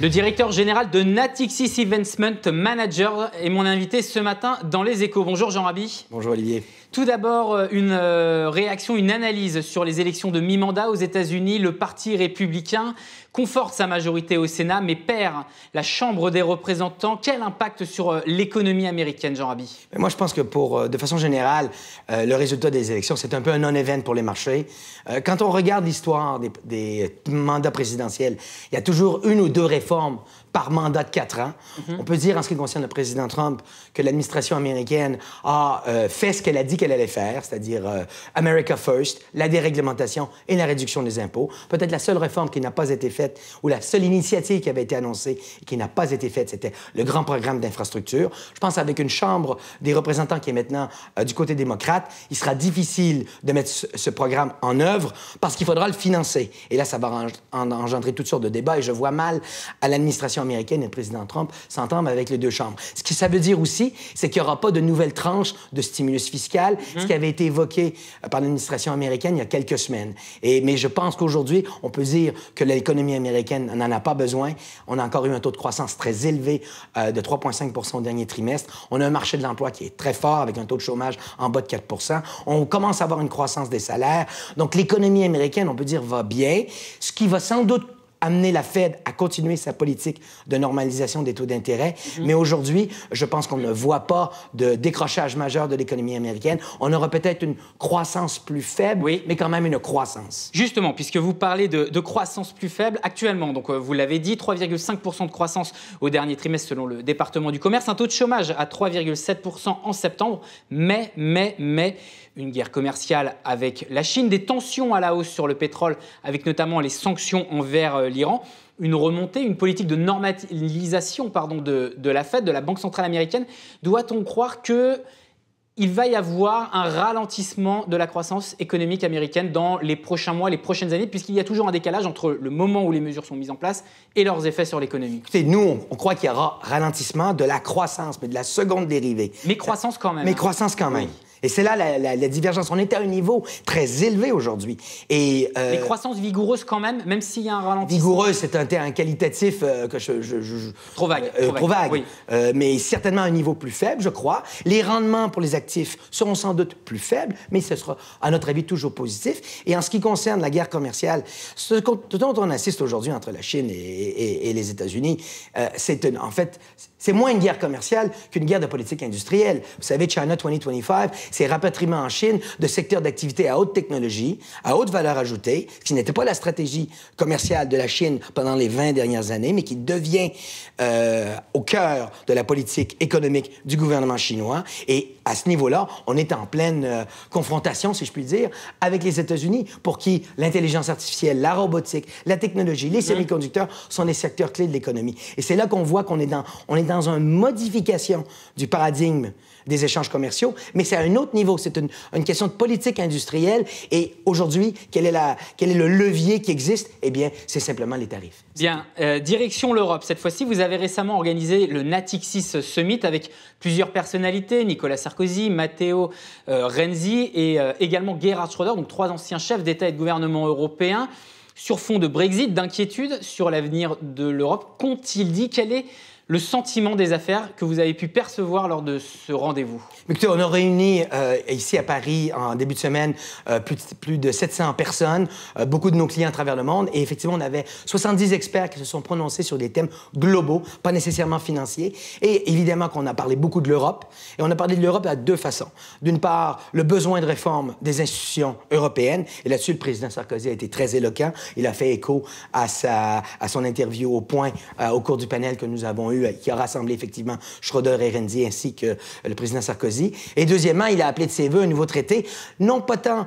Le directeur général de Natixis Investment Manager est mon invité ce matin dans Les Échos. Bonjour Jean Raby. Bonjour Olivier. Tout d'abord, une réaction, une analyse sur les élections de mi-mandat aux États-Unis. Le Parti républicain conforte sa majorité au Sénat, mais perd la Chambre des représentants. Quel impact sur l'économie américaine, Jean Raby? Moi, je pense que de façon générale, le résultat des élections, c'est un peu un non-event pour les marchés. Quand on regarde l'histoire des mandats présidentiels, il y a toujours une ou deux réformes par mandat de 4 ans. On peut dire, en ce qui concerne le président Trump, que l'administration américaine a fait ce qu'elle a dit qu'elle allait faire, c'est-à-dire America First, la déréglementation et la réduction des impôts. Peut-être la seule réforme qui n'a pas été faite, ou la seule initiative qui avait été annoncée et qui n'a pas été faite, c'était le grand programme d'infrastructure. Je pense qu'avec une Chambre des représentants qui est maintenant du côté démocrate, il sera difficile de mettre ce programme en œuvre parce qu'il faudra le financer. Et là, ça va engendrer toutes sortes de débats et je vois mal à l'administration américaine et le président Trump s'entendre avec les deux chambres. Ce que ça veut dire aussi, c'est qu'il n'y aura pas de nouvelles tranches de stimulus fiscal, ce qui avait été évoqué par l'administration américaine il y a quelques semaines. Mais je pense qu'aujourd'hui, on peut dire que l'économie américaine n'en a pas besoin. On a encore eu un taux de croissance très élevé de 3,5 % au dernier trimestre. On a un marché de l'emploi qui est très fort avec un taux de chômage en bas de 4 %. On commence à avoir une croissance des salaires. Donc l'économie américaine, on peut dire, va bien, ce qui va sans doute amener la Fed à continuer sa politique de normalisation des taux d'intérêt. Mais aujourd'hui, je pense qu'on ne voit pas de décrochage majeur de l'économie américaine. On aura peut-être une croissance plus faible, mais quand même une croissance. Justement, puisque vous parlez de croissance plus faible, actuellement, donc vous l'avez dit, 3,5 % de croissance au dernier trimestre selon le département du commerce, un taux de chômage à 3,7 % en septembre, mais une guerre commerciale avec la Chine, des tensions à la hausse sur le pétrole, avec notamment les sanctions envers l'Iran, une remontée, une politique de normalisation de la Fed, de la Banque centrale américaine. Doit-on croire qu'il va y avoir un ralentissement de la croissance économique américaine dans les prochains mois, les prochaines années, puisqu'il y a toujours un décalage entre le moment où les mesures sont mises en place et leurs effets sur l'économie? Écoutez, nous, on croit qu'il y aura ralentissement de la croissance, mais de la seconde dérivée. Mais croissance quand même. Mais croissance quand même. Oui. Et c'est là la divergence. On est à un niveau très élevé aujourd'hui. Les croissances vigoureuses quand même, même s'il y a un ralentissement. Vigoureuse, c'est un terme qualitatif que trop vague. Trop vague. Oui. Mais certainement à un niveau plus faible, je crois. Les rendements pour les actifs seront sans doute plus faibles, mais ce sera, à notre avis, toujours positif. Et en ce qui concerne la guerre commerciale, ce dont on assiste aujourd'hui entre la Chine et les États-Unis, c'est moins une guerre commerciale qu'une guerre de politique industrielle. Vous savez, China 2025, c'est rapatriement en Chine de secteurs d'activité à haute technologie, à haute valeur ajoutée, ce qui n'était pas la stratégie commerciale de la Chine pendant les 20 dernières années, mais qui devient au cœur de la politique économique du gouvernement chinois. Et à ce niveau-là, on est en pleine confrontation, si je puis dire, avec les États-Unis, pour qui l'intelligence artificielle, la robotique, la technologie, les semi-conducteurs sont des secteurs clés de l'économie. Et c'est là qu'on voit qu'on est dans une modification du paradigme des échanges commerciaux, mais c'est à un autre niveau. C'est une question de politique industrielle. Et aujourd'hui, quel est le levier qui existe? Eh bien, c'est simplement les tarifs. Bien. Direction l'Europe. Cette fois-ci, vous avez récemment organisé le Natixis Summit avec plusieurs personnalités, Nicolas Sarkozy, Matteo Renzi et également Gerhard Schröder, donc 3 anciens chefs d'État et de gouvernement européens, sur fond de Brexit, d'inquiétude sur l'avenir de l'Europe. Qu'ont-ils dit? Quel est le sentiment des affaires que vous avez pu percevoir lors de ce rendez-vous? Écoutez, on a réuni ici à Paris en début de semaine plus de 700 personnes, beaucoup de nos clients à travers le monde. Et effectivement, on avait 70 experts qui se sont prononcés sur des thèmes globaux, pas nécessairement financiers. Et évidemment qu'on a parlé beaucoup de l'Europe. Et on a parlé de l'Europe à 2 façons. D'une part, le besoin de réforme des institutions européennes. Et là-dessus, le président Sarkozy a été très éloquent. Il a fait écho à son interview au Point au cours du panel que nous avons eu, qui a rassemblé effectivement Schröder et Renzi ainsi que le président Sarkozy. Et deuxièmement, il a appelé de ses vœux un nouveau traité, non pas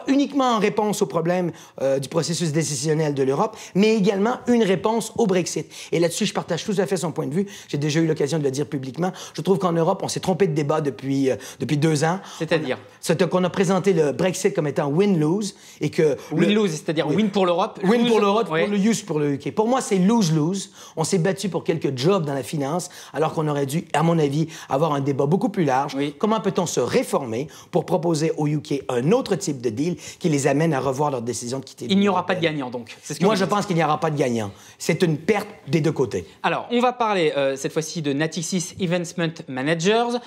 uniquement en réponse au problème du processus décisionnel de l'Europe, mais également une réponse au Brexit. Et là-dessus, je partage tout à fait son point de vue. J'ai déjà eu l'occasion de le dire publiquement. Je trouve qu'en Europe, on s'est trompé de débat depuis 2 ans. C'est-à-dire? C'est qu'on a présenté le Brexit comme étant win-lose et que... Win-lose, c'est-à-dire win pour l'Europe. Win pour l'Europe, pour le use pour le UK. Pour moi, c'est lose-lose. On s'est battu pour quelques jobs job dans la finance, alors qu'on aurait dû, à mon avis, avoir un débat beaucoup plus large. Oui. Comment peut-on se réformer pour proposer au UK un autre type de deal qui les amène à revoir leur décision de quitter Il n'y aura l'Union pas de européenne? gagnant, donc. C'est ce que Moi, vous je dites. pense qu'il n'y aura pas de gagnant. C'est une perte des deux côtés. Alors, on va parler cette fois-ci de Natixis Investment Managers.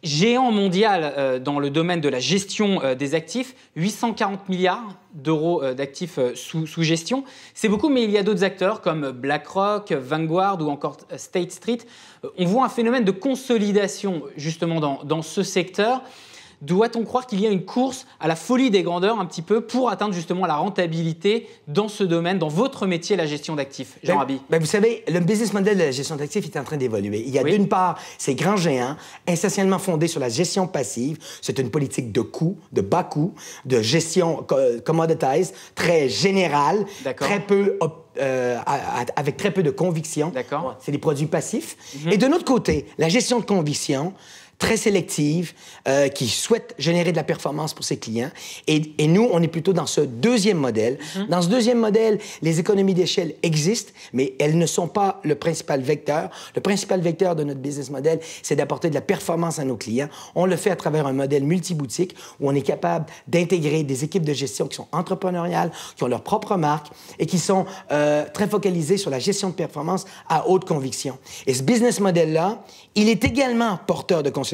Géant mondial dans le domaine de la gestion des actifs, 840 milliards d'euros d'actifs sous gestion. C'est beaucoup, mais il y a d'autres acteurs comme BlackRock, Vanguard ou encore State Street. On voit un phénomène de consolidation justement dans ce secteur. Doit-on croire qu'il y a une course à la folie des grandeurs un petit peu pour atteindre justement la rentabilité dans ce domaine, dans votre métier, la gestion d'actifs? Jean Raby. Vous savez, le business model de la gestion d'actifs est en train d'évoluer. Il y a Oui. d'une part ces grands géants essentiellement fondés sur la gestion passive. C'est une politique de coût, de bas coût, de gestion commoditized, très générale, D'accord. très peu avec très peu de conviction. D'accord. C'est des produits passifs. Et de notre côté, la gestion de conviction, très sélective, qui souhaite générer de la performance pour ses clients. Et nous, on est plutôt dans ce deuxième modèle. Dans ce deuxième modèle, les économies d'échelle existent, mais elles ne sont pas le principal vecteur. Le principal vecteur de notre business model, c'est d'apporter de la performance à nos clients. On le fait à travers un modèle multiboutique où on est capable d'intégrer des équipes de gestion qui sont entrepreneuriales, qui ont leur propre marque et qui sont très focalisées sur la gestion de performance à haute conviction. Et ce business model-là, il est également porteur de consolidation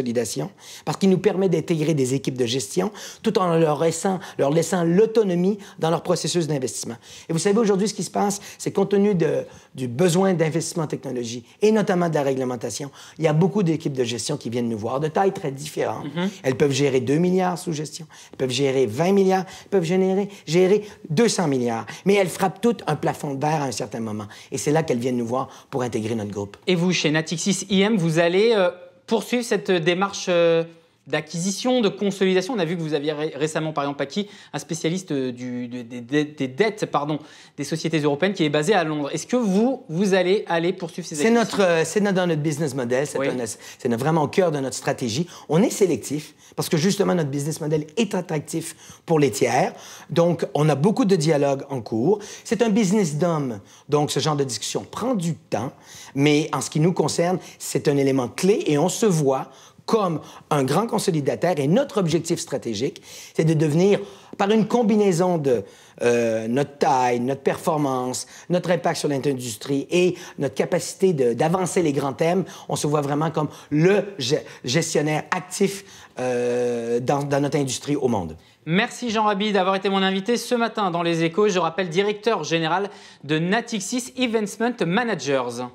parce qu'il nous permet d'intégrer des équipes de gestion tout en leur laissant l'autonomie dans leur processus d'investissement. Et vous savez, aujourd'hui, ce qui se passe, c'est compte tenu du besoin d'investissement en technologie et notamment de la réglementation, il y a beaucoup d'équipes de gestion qui viennent nous voir de tailles très différentes. Elles peuvent gérer 2 milliards sous gestion, elles peuvent gérer 20 milliards, elles peuvent gérer 200 milliards. Mais elles frappent toutes un plafond de verre à un certain moment. Et c'est là qu'elles viennent nous voir pour intégrer notre groupe. Et vous, chez Natixis IM, vous allez poursuivre cette démarche d'acquisition, de consolidation. On a vu que vous aviez récemment, par exemple, acquis un spécialiste des dettes des sociétés européennes qui est basé à Londres. Est-ce que vous allez poursuivre ces acquisitions? C'est dans notre business model, Oui. c'est vraiment au cœur de notre stratégie. On est sélectif parce que justement, notre business model est attractif pour les tiers. Donc, on a beaucoup de dialogues en cours. C'est un business d'hommes, donc ce genre de discussion prend du temps, mais en ce qui nous concerne, c'est un élément clé et on se voit comme un grand consolidateur. Et notre objectif stratégique, c'est de devenir, par une combinaison de notre taille, notre performance, notre impact sur l'industrie et notre capacité d'avancer les grands thèmes, on se voit vraiment comme le gestionnaire actif dans notre industrie au monde. Merci Jean Raby d'avoir été mon invité ce matin dans Les Échos. Je rappelle, directeur général de Natixis Investment Managers.